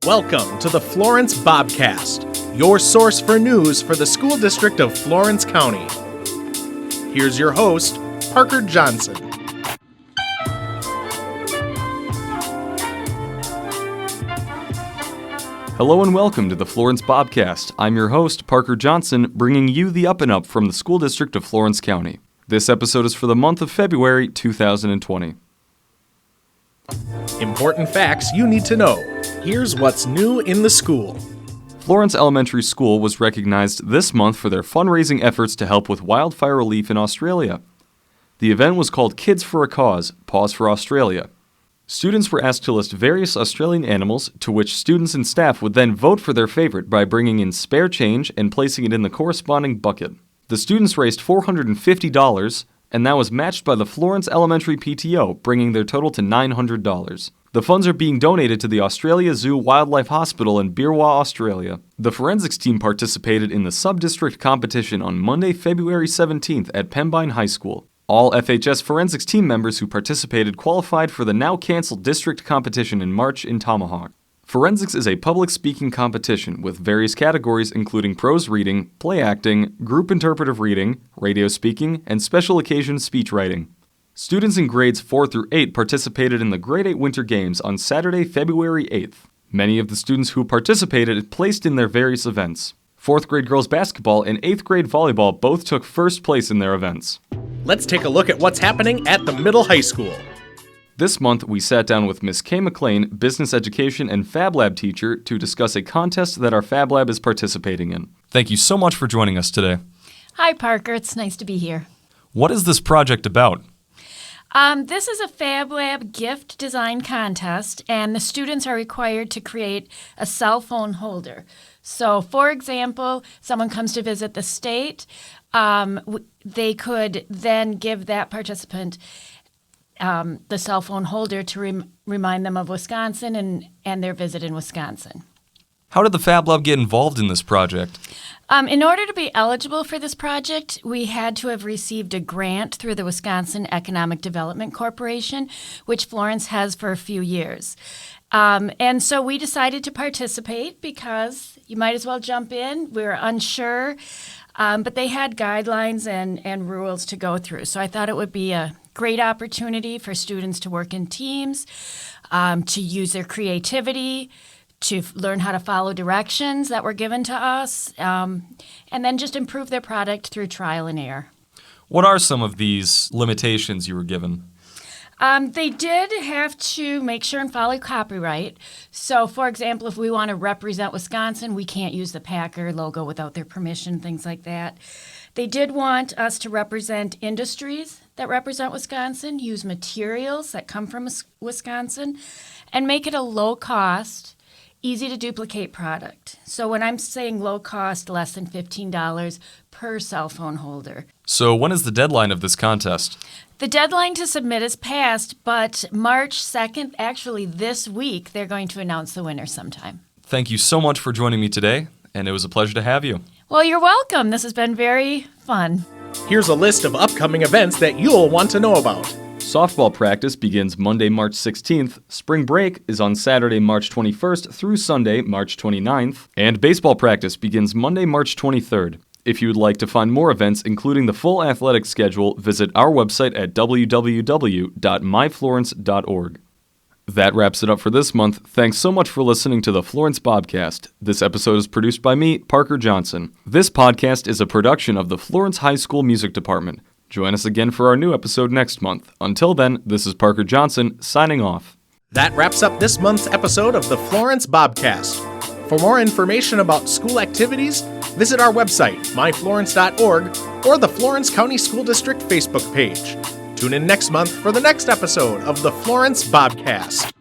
Welcome to the Florence BobCAST, your source for news for the school district of Florence County. Here's your host, Parker Johnson. Hello and welcome to the Florence BobCAST. I'm your host, Parker Johnson, bringing you the up and up from the school district of Florence County. This episode is for the month of February 2020. Important facts you need to know. Here's what's new in the school. Florence Elementary School was recognized this month for their fundraising efforts to help with wildfire relief in Australia. The event was called Kids for a Cause, Pause for Australia. Students were asked to list various Australian animals, to which students and staff would then vote for their favorite by bringing in spare change and placing it in the corresponding bucket. The students raised $450, and that was matched by the Florence Elementary PTO, bringing their total to $900. The funds are being donated to the Australia Zoo Wildlife Hospital in Beerwah, Australia. The forensics team participated in the sub-district competition on Monday, February 17th at Pembine High School. All FHS forensics team members who participated qualified for the now-canceled district competition in March in Tomahawk. Forensics is a public speaking competition with various categories including prose reading, play acting, group interpretive reading, radio speaking, and special occasion speech writing. Students in grades 4 through 8 participated in the Grade 8 Winter Games on Saturday, February 8th. Many of the students who participated placed in their various events. 4th grade girls basketball and 8th grade volleyball both took first place in their events. Let's take a look at what's happening at the middle high school. This month, we sat down with Miss Kay McLean, business education and Fab Lab teacher, to discuss a contest that our Fab Lab is participating in. Thank you so much for joining us today. Hi, Parker. It's nice to be here. What is this project about? This is a Fab Lab gift design contest, and the students are required to create a cell phone holder. So, for example, someone comes to visit the state, they could then give that participant the cell phone holder to remind them of Wisconsin and their visit in Wisconsin. How did the Fab Lab get involved in this project? In order to be eligible for this project, we had to have received a grant through the Wisconsin Economic Development Corporation, which Florence has for a few years. And so we decided to participate because you might as well jump in. We were unsure, but they had guidelines and rules to go through. So I thought it would be a great opportunity for students to work in teams, to use their creativity, to learn how to follow directions that were given to us, and then just improve their product through trial and error. What are some of these limitations you were given? They did have to make sure and follow copyright. So, for example, if we want to represent Wisconsin, we can't use the Packer logo without their permission, things like that. They did want us to represent industries that represent Wisconsin, use materials that come from Wisconsin, and make it a low-cost, easy-to-duplicate product. So when I'm saying low cost, less than $15 per cell phone holder. So when is the deadline of this contest? The deadline to submit is passed, but March 2nd, actually this week, they're going to announce the winner sometime. Thank you so much for joining me today, and it was a pleasure to have you. Well, you're welcome. This has been very fun. Here's a list of upcoming events that you'll want to know about. Softball practice begins Monday, March 16th, spring break is on Saturday, March 21st through Sunday, March 29th, and baseball practice begins Monday, March 23rd. If you would like to find more events, including the full athletic schedule, visit our website at www.myflorence.org. That wraps it up for this month. Thanks so much for listening to the Florence BobCAST. This episode is produced by me, Parker Johnson. This podcast is a production of the Florence High School Music Department. Join us again for our new episode next month. Until then, this is Parker Johnson, signing off. That wraps up this month's episode of the Florence BobCAST. For more information about school activities, visit our website, myflorence.org, or the Florence County School District Facebook page. Tune in next month for the next episode of the Florence BobCAST.